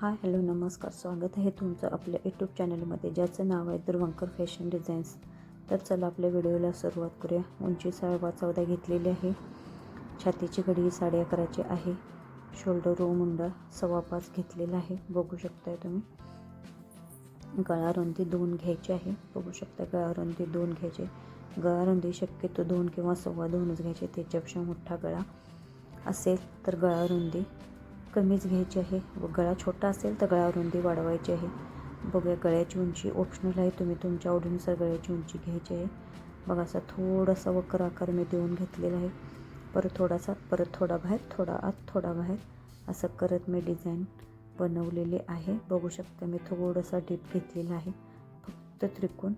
Hi hello नमस्कार, स्वागत आहे तुमचं आपल्या यूट्यूब चॅनलमध्ये ज्याचं नाव आहे ध्रुवंकर फॅशन डिझाईन्स. तर चला आपल्या व्हिडिओला सुरुवात करूया. उंची 14.5 घेतलेली आहे. छातीची घडी 11.5 आहे. शोल्डर रो मुंडा 5.25 घेतलेला आहे. बघू शकताय तुम्ही. गळा रुंदी 2 घ्यायची आहे. बघू शकता गळा रुंदी 2 घ्यायचे. गळा रुंदी शक्यतो 2 किंवा 2.25 घ्यायचे. त्याच्यापेक्षा मोठा गळा असेल तर गळा रुंदी कमीच घ्यायची आहे. व गळा छोटा असेल तर गळा रुंदी वाढवायची आहे. बघूया गळ्याची उंची ऑप्शनल आहे, तुम्ही तुमच्या आवडीनुसार गळ्याची उंची घ्यायची आहे. बघा असा थोडासा वक्र आकार मी देऊन घेतलेला आहे. परत थोडासा, परत थोडा बाहेर, थोडा आत, थोडा बाहेर असं करत मी डिझाईन बनवलेले आहे. बघू शकता मी थोडासा डीप घेतलेला आहे. फक्त त्रिकोण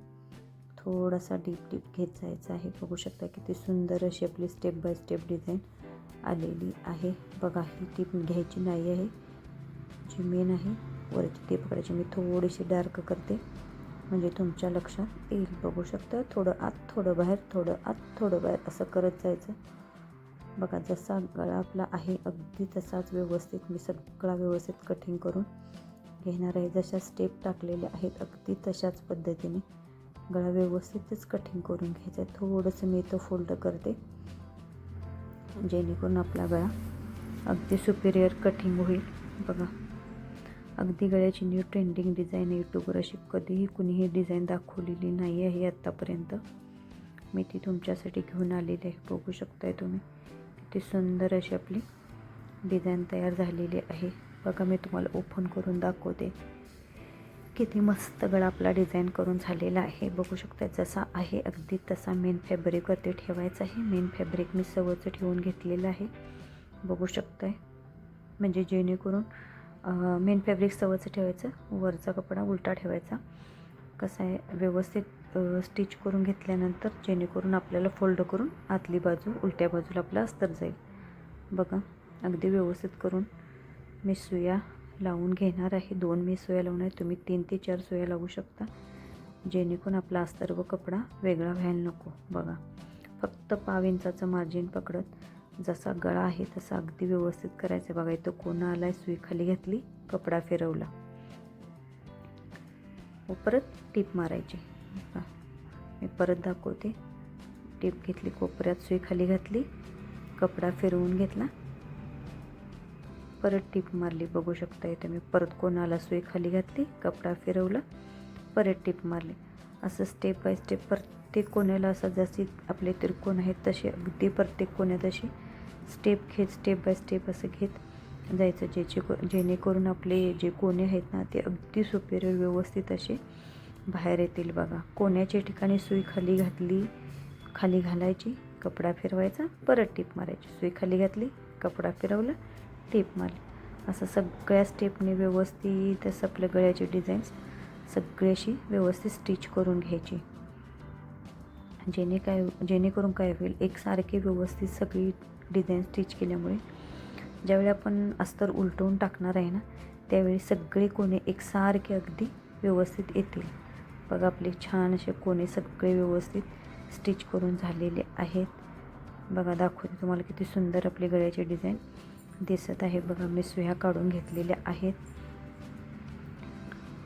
थोडासा डीप घेत जायचा आहे. बघू शकता किती सुंदर अशी आपली स्टेप बाय स्टेप डिझाईन आलेली आहे. बघा ही टीप घ्यायची नाही आहे, जी मेन आहे वरची टीप पकडायची. मी थोडीशी डार्क करते म्हणजे तुमच्या लक्षात येईल. बघू शकता थोडं आत, थोडं बाहेर, थोडं आत, थोडं बाहेर असं करत जायचं. बघा जसा गळा आपला आहे अगदी तसाच व्यवस्थित मी सगळा व्यवस्थित कटिंग करून घेणार आहे. जशा स्टेप टाकलेल्या आहेत अगदी तशाच पद्धतीने गळा व्यवस्थितच कटिंग करून घ्यायचा आहे. थोडंसं मी इथं फोल्ड करते जेणेकरून आपला गळा अगदी सुपिरियर कटिंग होईल. बघा अगदी गळ्याची न्यू ट्रेंडिंग डिझाईन आहे. यूट्यूबवर अशी कधीही कुणीही डिझाईन दाखवलेली नाही आहे आत्तापर्यंत. मी ती तुमच्यासाठी घेऊन आलेली आहे. बघू शकताय तुम्ही किती सुंदर अशी आपली डिझाईन तयार झालेली आहे. बघा मी तुम्हाला ओपन करून दाखवते किती मस्त गळा आपला डिझाईन करून झालेला आहे. बघू शकता जसा आहे अगदी तसा मेन फॅब्रिकवरती ठेवायचा आहे. मेन फॅब्रिक मी सवचं ठेवून घेतलेलं आहे. बघू शकताय म्हणजे जेणेकरून मेन फॅब्रिक सवचं ठेवायचं, वरचा कपडा उलटा ठेवायचा. कसं आहे व्यवस्थित स्टिच करून घेतल्यानंतर जेणेकरून आपल्याला फोल्ड करून आतली बाजू उलट्या बाजूला आपला अस्तर जाईल. बघा अगदी व्यवस्थित करून मी सुया लावून घेणार आहे. 2 मी सुया लावणार आहे. तुम्ही 3 ते 4 सुया लावू शकता जेणेकरून आपला अस्तर व कपडा वेगळा व्हायला नको. बघा फक्त 1.5 इंचाचं मार्जिन पकडत जसा गळा आहे तसा अगदी व्यवस्थित करायचं. बघा इथं कोना आलाय, सुई खाली घातली, कपडा फिरवला व परत टीप मारायची. मी परत दाखवते. टीप घेतली, कोपऱ्यात सुई खाली घातली, कपडा फिरवून घेतला, परत टीप मारली. बघू शकता इथे मी परत कोणाला सुई खाली घातली, कपडा फिरवला, परत टीप मारली. असं स्टेप बाय स्टेप प्रत्येक कोण्याला असं जशी आपले त्रिकोण आहेत तसे अगदी प्रत्येक कोण्यात अशी स्टेप बाय स्टेप असं घेत जायचं जेणेकरून आपले जे कोणे आहेत ना ते अगदी सुपेरियर व्यवस्थित असे बाहेर येतील. बघा कोण्याच्या ठिकाणी सुई खाली घातली, खाली घालायची, कपडा फिरवायचा, परत टीप मारायची, सुई खाली घातली, कपडा फिरवला, टीप मारली. असं सगळ्या स्टेपने व्यवस्थित असं आपल्या गळ्याची डिझाईन्स सगळी अशी व्यवस्थित स्टिच करून घ्यायची. जेणेकरून काय होईल एकसारखी व्यवस्थित सगळी डिझाईन स्टिच केल्यामुळे ज्यावेळी आपण अस्तर उलटवून टाकणार आहे ना त्यावेळी सगळे कोणे एकसारखे अगदी व्यवस्थित येतील. बघा आपले छान असे कोणे सगळे व्यवस्थित स्टिच करून झालेले आहेत. बघा दाखवते तुम्हाला किती सुंदर आपली गळ्याची डिझाईन दिसत आहे. बघा मी सुया काढून घेतलेल्या आहेत.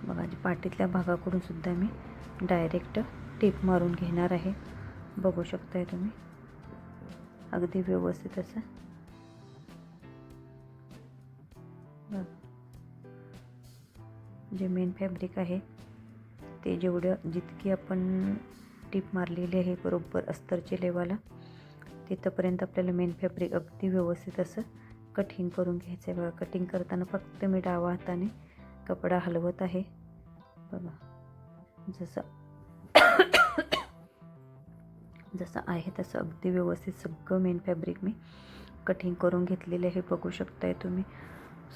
बघा पाठीतल्या भागाकडून सुद्धा मी डायरेक्ट टीप मारून घेणार आहे. बघू शकताय तुम्ही अगदी व्यवस्थित असं. जे मेन फॅब्रिक आहे ते जितकी आपण टीप मारलेली आहे बरोबर अस्तरच्या लेवाला तिथंपर्यंत आपल्याला मेन फॅब्रिक अगदी व्यवस्थित असं कटिंग करून घ्यायचं आहे. बघा कटिंग करताना फक्त मी डावा हाताने कपडा हलवत आहे. बघा जसं आहे तसं अगदी व्यवस्थित सगळं मेन फॅब्रिक मी कटिंग करून घेतलेले आहे. बघू शकताय तुम्ही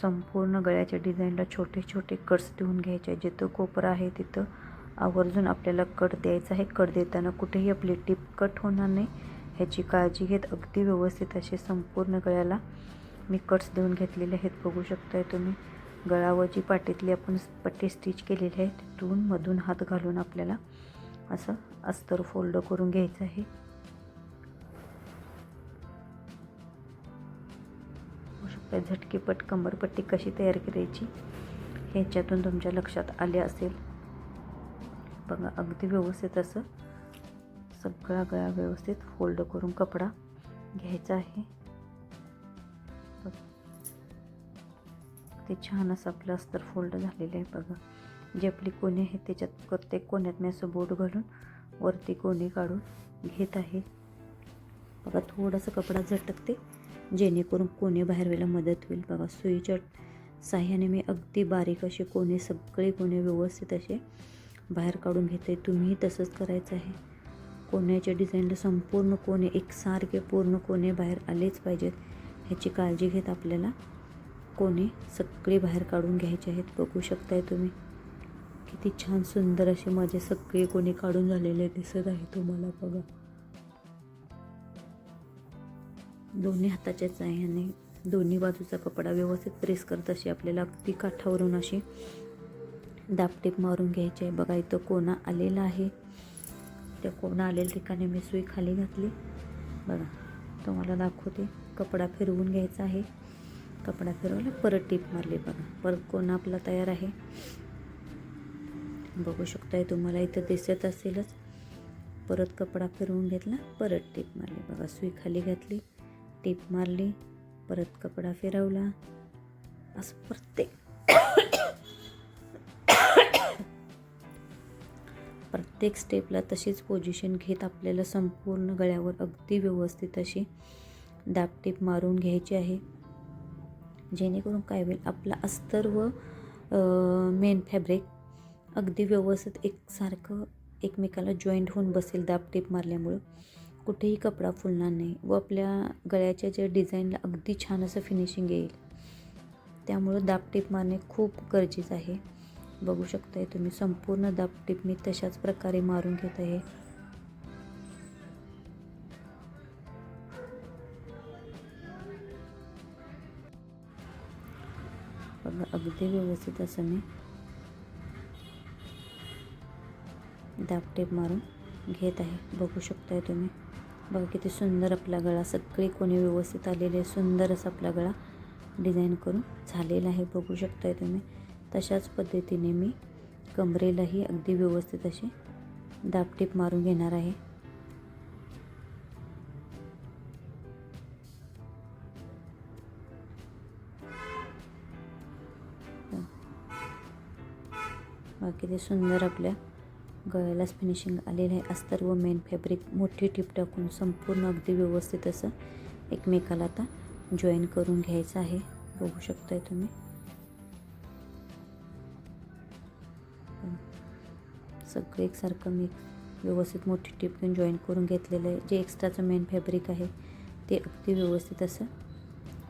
संपूर्ण गळ्याच्या डिझाईनला छोटे छोटे कट्स देऊन घ्यायचे. जिथं कोपरा आहे तिथं आवर्जून आपल्याला कट द्यायचा आहे. कट देताना कुठेही आपली टीप कट होणार नाही ह्याची काळजी घेत अगदी व्यवस्थित असे संपूर्ण गळ्याला मी कट्स देऊन घेतलेले आहेत. बघू शकताय तुम्ही गळावर जी पाठीतली आपण पट्टी स्टिच केलेली आहे तिथून मधून हात घालून आपल्याला असं अस्तर फोल्ड करून घ्यायचं आहे. झटकीपट कंबरपट्टी कशी तयार करायची ह्याच्यातून तुमच्या लक्षात आले असेल. बघा अगदी व्यवस्थित असं सगळा गळा व्यवस्थित फोल्ड करून कपडा घ्यायचा आहे. ते छान असं आपलं अस्तर फोल्ड झालेलं आहे. बघा जी आपली कोणी आहे त्याच्यात प्रत्येक कोण्यात मी असं बोट घालून वरती कोणी काढून घेत आहे. बघा थोडासा कपडा झटकते जेणेकरून कोणी बाहेर व्हायला मदत होईल. बघा सुईच्या साह्याने मी अगदी बारीक असे कोणी सगळे कोणी व्यवस्थित असे बाहेर काढून घेते. तुम्ही तसंच करायचं आहे. कोण्याच्या डिझाईनला संपूर्ण कोणे एकसारखे पूर्ण कोणे बाहेर आलेच पाहिजेत ह्याची काळजी घेत आपल्याला कोणे सगळे बाहेर काढून घ्यायचे आहेत. बघू शकताय तुम्ही किती छान सुंदर असे माझे सगळे कोणी काढून झालेले दिसत आहे तुम्हाला. बघा दोन्ही हाताच्या साह्याने दोन्ही बाजूचा कपडा व्यवस्थित प्रेस करत अशी आपल्याला अगदी काठावरून अशी दाबटीप मारून घ्यायची आहे. बघा इथं कोणा आलेला आहे. त्या कोणा आलेल्या ठिकाणी मी सुई खाली घातली. बघा तुम्हाला दाखवते. कपडा फिरवून घ्यायचा आहे. कपडा फिरवला परत टीप मारली. बघा परत कोणा आपला तयार आहे. बघू शकताय तुम्हाला इथं दिसत असेलच. परत कपडा फिरवून घेतला परत टीप मारली. बघा सुई खाली घातली टीप मारली परत कपडा फिरवला. असं प्रत्येक स्टेपला तशीच पोझिशन घेत आपल्याला संपूर्ण गळ्यावर अगदी व्यवस्थित अशी दाबटीप मारून घ्यायची आहे. जेणेकरून काय होईल आपला अस्तर व मेन फॅब्रिक अगदी व्यवस्थित एकसारखं एकमेकाला जॉईंट होऊन बसेल. दाबटीप मारल्यामुळं कुठेही कपडा फुलणार नाही व आपल्या गळ्याच्या ज्या डिझाईनला अगदी छान असं फिनिशिंग येईल. त्यामुळं दाबटीप मारणे खूप गरजेचं आहे. बघू शकताय तुम्ही संपूर्ण दाबटीप मी तशाच प्रकारे मारून घेत आहे. बघा अगदी व्यवस्थित असं मी दाबटीप मारून घेत आहे. बघू शकताय तुम्ही. बघा किती सुंदर आपला गळा सगळे कोणी व्यवस्थित आलेले सुंदर असा आपला गळा डिझाईन करून झालेला आहे. बघू शकताय तुम्ही. तशाच पद्धतीने मी कमरेलाही अगदी व्यवस्थित अशी दाबटीप मारून घेणार आहे. किती सुंदर आपल्या गळ्यालाच फिनिशिंग आलेलं आहे. अस्तर व मेन फॅब्रिक मोठी टीप टाकून संपूर्ण अगदी व्यवस्थित असं एकमेकाला आता जॉईन करून घ्यायचं आहे. बघू शकताय तुम्ही. सगळं एकसारखं मी व्यवस्थित मोठी टीप घेऊन जॉईन करून घेतलेलं आहे. जे एक्स्ट्राचं मेन फॅब्रिक आहे ते अगदी व्यवस्थित असं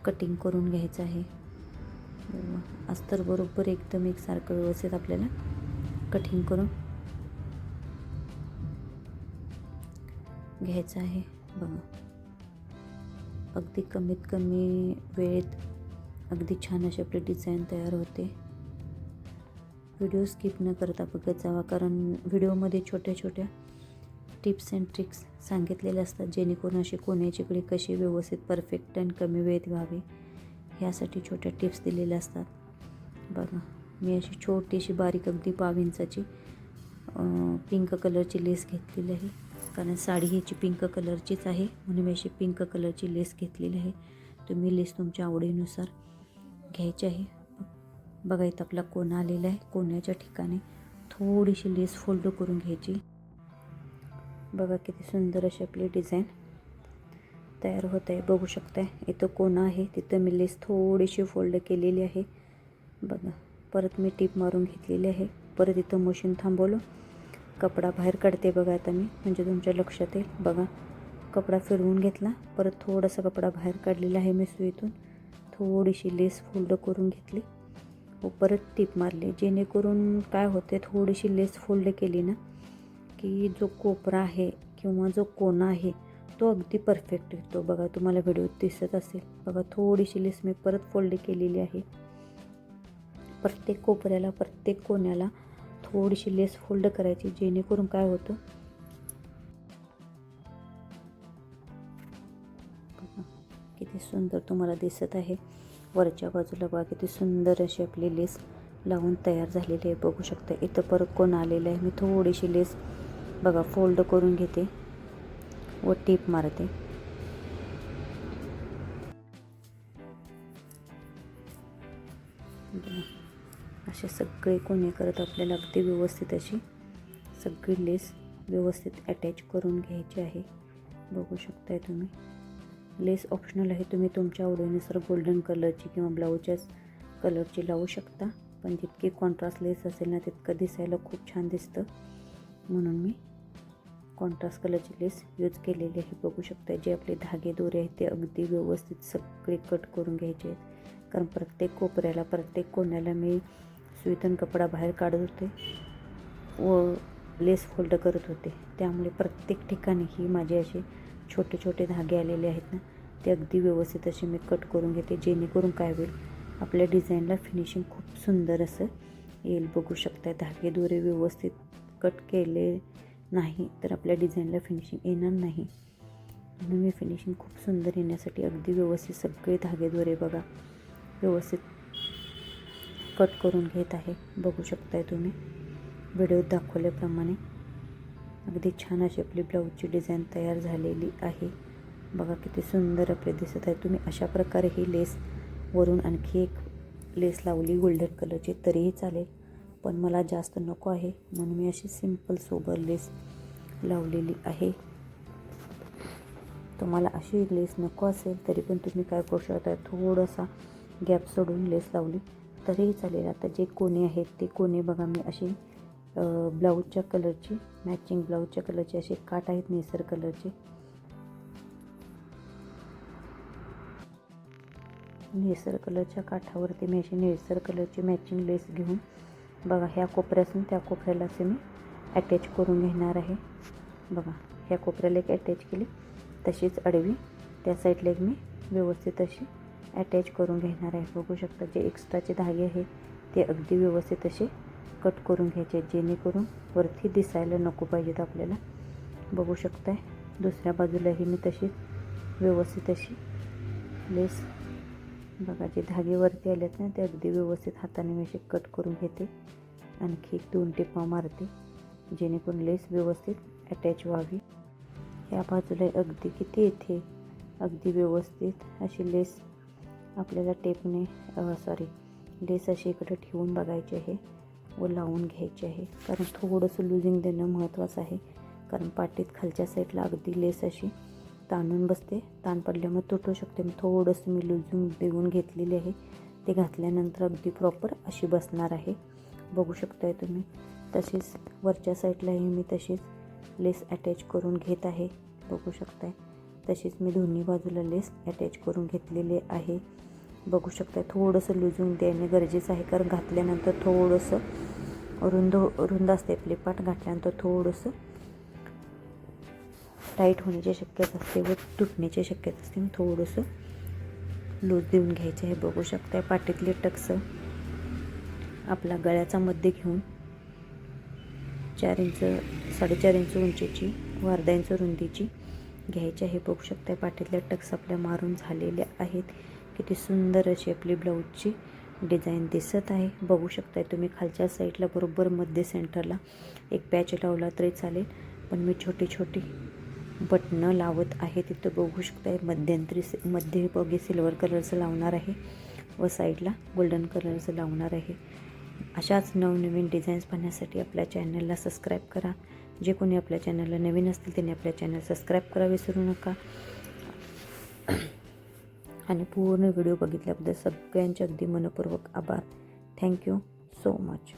कटिंग करून घ्यायचं आहे. अस्तर बरोबर एकदम एकसारखं व्यवस्थित आपल्याला कटिंग करून घ्यायचं आहे. बघा अगदी कमीत कमी वेळेत अगदी छान अशी आपली डिझाईन तयार होते. व्हिडिओ स्किप न करता बघत जावा कारण व्हिडिओमध्ये छोट्या छोट्या टिप्स अँड ट्रिक्स सांगितलेले असतात जेणेकरून अशी कोण्याची कडी कशी व्यवस्थित परफेक्ट आणि कमी वेळेत व्हावी ह्यासाठी छोट्या टिप्स दिलेल्या असतात. बघा मी अशी छोटीशी बारीक अगदी 5 इंचाची पिंक कलरची लेस घेतलेली आहे. कारण साडी ह्याची पिंक कलरचीच आहे म्हणून मी अशी पिंक कलरची लेस घेतलेली आहे. तुम्ही लेस तुमच्या आवडीनुसार घ्यायची आहे. बघा इथं आपला कोना आलेला आहे. कोण्याच्या ठिकाणी थोडीशी लेस फोल्ड करून घ्यायची. बघा किती सुंदर अशी आपली डिझाईन तयार होत आहे. बघू शकताय इथं कोना आहे तिथं मी लेस थोडीशी फोल्ड केलेली आहे. बघा परत मी टीप मारून घेतलेली आहे. परत इथं मशीन थांबवलं कपडा बाहेर काढते. बघा आता मी म्हणजे तुमच्या लक्षात येईल. बघा कपडा फिरवून घेतला परत थोडासा कपडा बाहेर काढलेला आहे मी सुईतून. थोडीशी लेस फोल्ड करून घेतली व परत टीप मारली. जेणेकरून काय होते थोडीशी लेस फोल्ड केली ना की जो कोपरा आहे किंवा जो कोना आहे तो अगदी परफेक्ट येतो. बघा तुम्हाला व्हिडिओत दिसत असेल. बघा थोडीशी लेस मी परत फोल्ड केलेली आहे. प्रत्येक कोपऱ्याला प्रत्येक कोण्याला थोडीशी लेस फोल्ड करायची जेणेकरून काय होतं किती सुंदर तुम्हाला दिसत आहे. वरच्या बाजूला बघा किती सुंदर अशी आपली लेस लावून तयार झालेली आहे. बघू शकता इथं परत कोण आलेलं आहे. मी थोडीशी लेस बघा फोल्ड करून घेते व टीप मारते. असे सगळे कोणी करत आपल्याला अगदी व्यवस्थित अशी सगळी लेस व्यवस्थित अटॅच करून घ्यायची आहे. बघू शकताय तुम्ही. लेस ऑप्शनल आहे, तुम्ही तुमच्या आवडीनुसार गोल्डन कलरची किंवा ब्लाऊजच्याच कलरची लावू शकता. पण जितकी कॉन्ट्रास्ट लेस असेल ना तितकं दिसायला खूप छान दिसतं, म्हणून मी कॉन्ट्रास्ट कलरची लेस यूज केलेली आहे. बघू शकता जे आपले धागे दोरे आहेत ते अगदी व्यवस्थित सगळे कट करून घ्यायचे आहेत. कारण प्रत्येक कोपऱ्याला प्रत्येक कोण्याला मी सुईतून कपडा बाहेर काढत होते व लेस फोल्ड करत होते, त्यामुळे प्रत्येक ठिकाणी ही माझे असे छोटे छोटे धागे आलेले आहेत ना ते अगदी व्यवस्थित असे मी कट करून घेते, जेणेकरून काय होईल आपल्या डिझाईनला फिनिशिंग खूप सुंदर असं येईल. बघू शकता धागे दोरे व्यवस्थित कट केले नाही तर आपल्या डिझाईनला फिनिशिंग येणार नाही, म्हणून मी फिनिशिंग खूप सुंदर येण्यासाठी अगदी व्यवस्थित सगळे धागे दोरे बघा व्यवस्थित कट करून घेत आहे. बघू शकताय तुम्ही व्हिडिओत दाखवल्याप्रमाणे अगदी छान अशी आपली ब्लाऊजची डिझाईन तयार झालेली आहे. बघा किती सुंदर आपले दिसत आहे. तुम्ही अशा प्रकारे ही लेस वरून आणखी एक लेस लावली गोल्डन कलरची तरीही चालेल, पण मला जास्त नको आहे म्हणून मी अशी सिंपल सोबर लेस लावलेली आहे. तुम्हाला अशी लेस नको असेल तरी पण तुम्ही काय करू शकता, थोडासा गॅप सोडून लेस लावली तरीही चालेल. आता जे कोणे आहेत ते कोणे बघा मी अशी ब्लाऊजच्या कलरची मॅचिंग ब्लाऊजच्या कलरचे असे काठ आहेत निळसर कलरचे. निळसर कलरच्या काठावरती मी अशी निळसर कलरची मॅचिंग लेस घेऊन बघा ह्या कोपऱ्यापासून त्या कोपऱ्याला असे मी अटॅच करून घेणार आहे. बघा ह्या कोपऱ्याला एक अटॅच केली, तशीच आडवी त्या साईडला एक मी व्यवस्थित अशी अटॅच करून घेणार आहे. बघू शकता जे एक्स्ट्राचे धागे आहेत ते अगदी व्यवस्थित असे कट करून घ्यायचे, जेणेकरून वरती दिसायला नको पाहिजेत आपल्याला. बघू शकताय दुसऱ्या बाजूलाही मी तशीच व्यवस्थित अशी लेस बघा जे धागे वरती आलेत ना ते अगदी व्यवस्थित हाताने मी असे कट करून घेते. आणखी 2 टिपा मारते जेणेकरून लेस व्यवस्थित अटॅच व्हावी. या बाजूला अगदी किती येथे अगदी व्यवस्थित अशी लेस आपल्याला टेपने लेस अशी इकडे ठेवून बघायची आहे व लावून घ्यायची आहे. कारण थोडंसं लुझिंग देणं महत्त्वाचं आहे, कारण पाटीत खालच्या साईडला अगदी लेस अशी ताणून बसते, ताण पडल्यामुळे तुटू शकते. थोडंसं मी लुझिंग देऊन घेतलेली आहे, ते घातल्यानंतर अगदी प्रॉपर अशी बसणार आहे. बघू शकताय तुम्ही. तशीच वरच्या साईडलाही मी तशीच लेस अटॅच करून घेत आहे. बघू शकताय तशीच मी दोन्ही बाजूला लेस अटॅच करून घेतलेले आहे. बघू शकताय थोडंसं लुझिंग देणे गरजेचं आहे, कारण घातल्यानंतर थोडंसं रुंद असते आपली पाट, घातल्यानंतर थोडंसं टाईट होण्याची शक्यता असते व तुटण्याची शक्यता असते. थोडंसं लूज देऊन घ्यायचे आहे. बघू शकताय पाटीतले टक्स आपला गळ्याचा मध्ये घेऊन 4 इंच 4.5 इंच उंचीची व अर्धा इंच रुंदीची घ्यायची आहे. बघू शकताय पाटीतल्या टक्स आपल्या मारून झालेल्या आहेत. किती सुंदर अशी आपली ब्लाऊजची डिझाईन दिसत आहे. बघू शकताय तुम्ही खालच्या साईडला बरोबर मध्ये सेंटरला एक पॅच लावला तरी चालेल, पण मी छोटी छोटी बटणं लावत आहे. तिथं बघू शकताय मध्ये बघे सिल्वर कलरचं लावणार आहे व साईडला गोल्डन कलरचं लावणार आहे. अशाच नवनवीन डिझाईन्स पाहण्यासाठी आपल्या चॅनलला सबस्क्राईब करा. जे कोणी आपल्या चॅनलला नवीन असतील त्यांनी आपल्या चॅनल सबस्क्राईब करा विसरू नका. आणि पूर्ण व्हिडिओ बघितल्याबद्दल सगळ्यांचे अगदी मनपूर्वक आभार. Thank you so much.